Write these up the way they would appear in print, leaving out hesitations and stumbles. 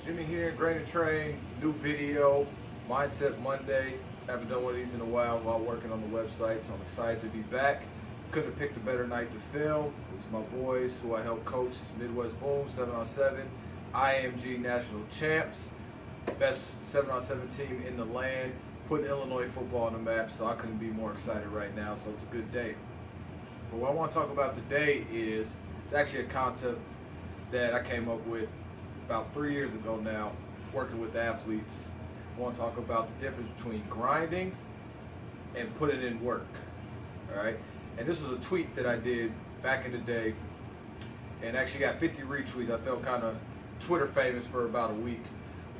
Jimmy here, Grain and Train, new video, Mindset Monday. Haven't done one of these in a while working on the website, so I'm excited to be back. Couldn't have picked a better night to film. It's my boys who I help coach, Midwest Boom, 7-on-7, IMG National Champs, best 7-on-7 team in the land, putting Illinois football on the map, so I couldn't be more excited right now, so it's a good day. But what I want to talk about today is, it's actually a concept that I came up with about 3 years ago now, working with athletes. I want to talk about the difference between grinding and putting in work. All right, and this was a tweet that I did back in the day, and actually got 50 retweets. I felt kind of Twitter famous for about a week,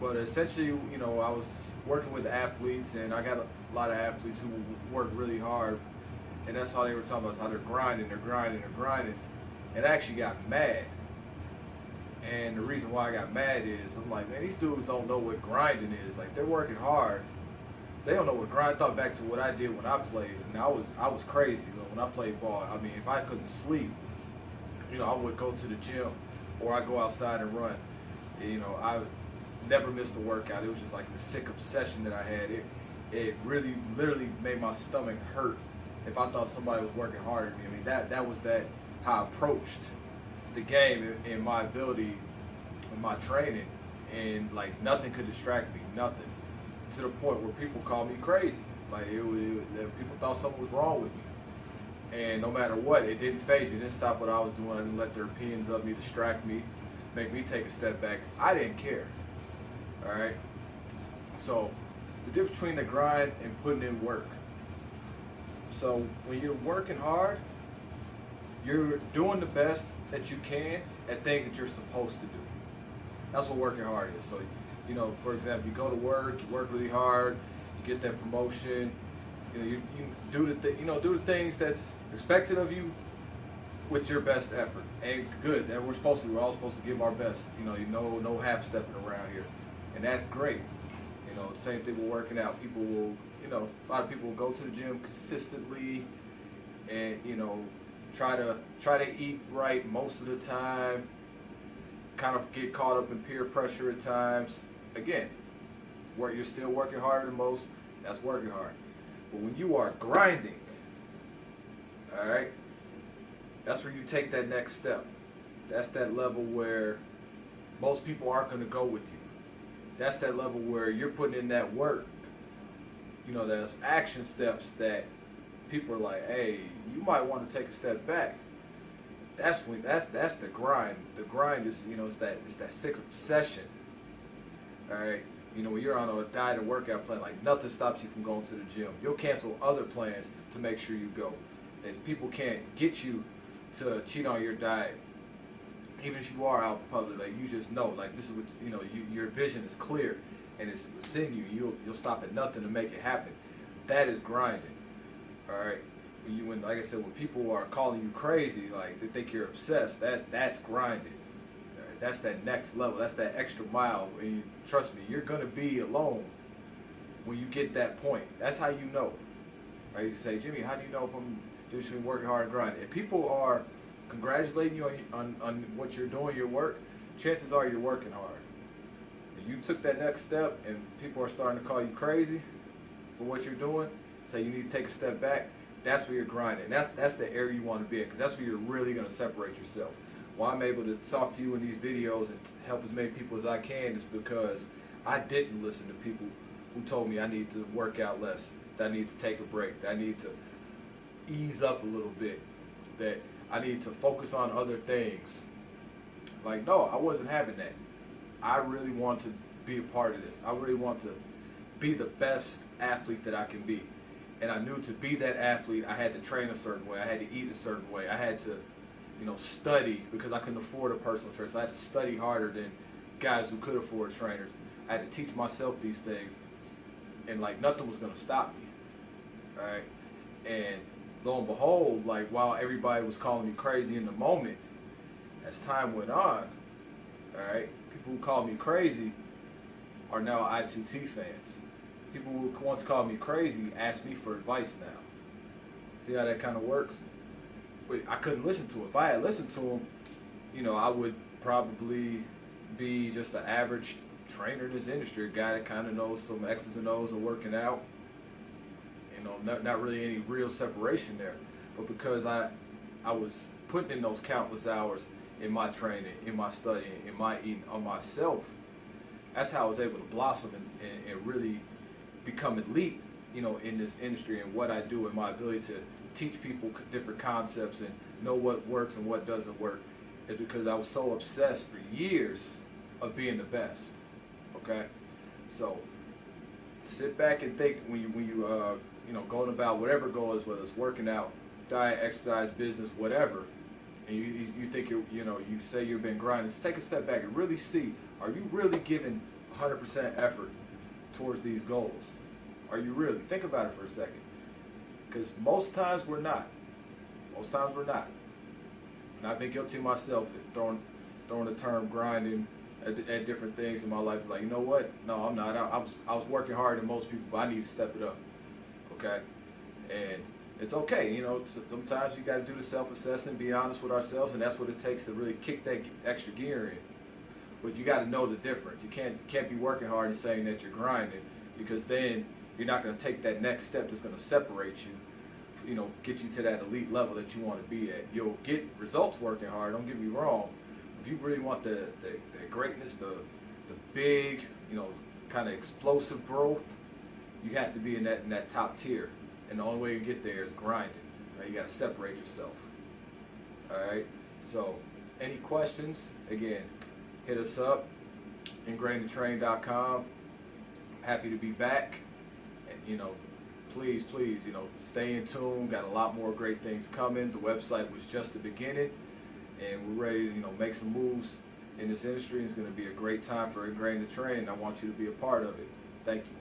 but essentially, you know, I was working with athletes, and I got a lot of athletes who work really hard, and that's how they were talking about, how they're grinding, and I actually got mad. And the reason why I got mad is, I'm like, man, these dudes don't know what grinding is. Like, they're working hard. They don't know what grind. I thought back to what I did when I played, and I was crazy. You know, when I played ball, I mean, if I couldn't sleep, you know, I would go to the gym, or I'd go outside and run. You know, I never missed a workout. It was just like the sick obsession that I had. It really, literally made my stomach hurt if I thought somebody was working harder than me. I mean, that was how I approached the game and my ability and my training, and like nothing could distract me, nothing, to the point where people called me crazy. Like people thought something was wrong with me, and no matter what, it didn't faze me. It didn't stop what I was doing. I didn't let their opinions of me distract me, make me take a step back. I didn't care. All right. So the difference between the grind and putting in work. So when you're working hard, you're doing the best that you can at things that you're supposed to do. That's what working hard is. So, you know, for example, you go to work, you work really hard, you get that promotion, you know, you do the things that's expected of you with your best effort. And good, that we're all supposed to give our best. You know, no half stepping around here, and that's great. You know, same thing with working out. People will, you know, a lot of people will go to the gym consistently, and you know, try to eat right most of the time, kind of get caught up in peer pressure at times. Again, where you're still working harder than most, that's working hard. But when you are grinding, all right, that's where you take that next step. That's that level where most people aren't going to go with you. That's that level where you're putting in that work. You know, there's action steps that people are like, hey, you might want to take a step back. That's the grind. The grind is, you know, it's that sick obsession. All right, you know, when you're on a diet and workout plan, like nothing stops you from going to the gym. You'll cancel other plans to make sure you go. And people can't get you to cheat on your diet, even if you are out in public. Like, you just know, like, this is what, you know, your vision is clear, and it's in you. You'll stop at nothing to make it happen. That is grinding. All right, when like I said, when people are calling you crazy, like they think you're obsessed, that's grinding. All right? That's that next level. That's that extra mile. And trust me, you're gonna be alone when you get that point. That's how you know. Right? You say, Jimmy, how do you know if I'm between working hard and grinding? If people are congratulating you on what you're doing, your work, chances are you're working hard. If you took that next step and people are starting to call you crazy for what you're doing, say you need to take a step back, that's where you're grinding. That's the area you want to be in, because that's where you're really going to separate yourself. Why I'm able to talk to you in these videos and help as many people as I can is because I didn't listen to people who told me I need to work out less, that I need to take a break, that I need to ease up a little bit, that I need to focus on other things. Like, no, I wasn't having that. I really want to be a part of this. I really want to be the best athlete that I can be. And I knew to be that athlete, I had to train a certain way. I had to eat a certain way. I had to, you know, study, because I couldn't afford a personal trainer. So I had to study harder than guys who could afford trainers. I had to teach myself these things, and like nothing was going to stop me. All right. And lo and behold, like while everybody was calling me crazy in the moment, as time went on, all right, people who called me crazy are now I2T fans. People who once called me crazy ask me for advice now. See how that kind of works? But I couldn't listen to it. If I had listened to them, you know, I would probably be just an average trainer in this industry, a guy that kind of knows some X's and O's of working out. You know, not really any real separation there, but because I was putting in those countless hours in my training, in my studying, in my eating, on myself, that's how I was able to blossom and really become elite, you know, in this industry and what I do, and my ability to teach people different concepts and know what works and what doesn't work, is because I was so obsessed for years of being the best. Okay, so sit back and think when you you know, going about whatever goal is, whether it's working out, diet, exercise, business, whatever, and you think you say you've been grinding. Just take a step back and really see, are you really giving 100% effort towards these goals? Are you really? Think about it for a second, because most times we're not. Most times we're not. And I've been guilty myself at throwing the term grinding at different things in my life. Like, you know what? No, I'm not. I was working harder than most people, but I need to step it up. Okay, and it's okay. You know, sometimes you got to do the self-assessment, be honest with ourselves, and that's what it takes to really kick that extra gear in. But you got to know the difference. You can't be working hard and saying that you're grinding, because then you're not going to take that next step that's going to separate you. You know, get you to that elite level that you want to be at. You'll get results working hard. Don't get me wrong. If you really want the greatness, the big, you know, kind of explosive growth, you have to be in that top tier, and the only way you get there is grinding. Right? You got to separate yourself. All right. So, any questions? Again, hit us up. ingrainedtotrain.com. Happy to be back, and you know, please, you know, stay in tune. Got a lot more great things coming. The website was just the beginning, and we're ready to, you know, make some moves in this industry. It's going to be a great time for Ingrained to Train. I want you to be a part of it. Thank you.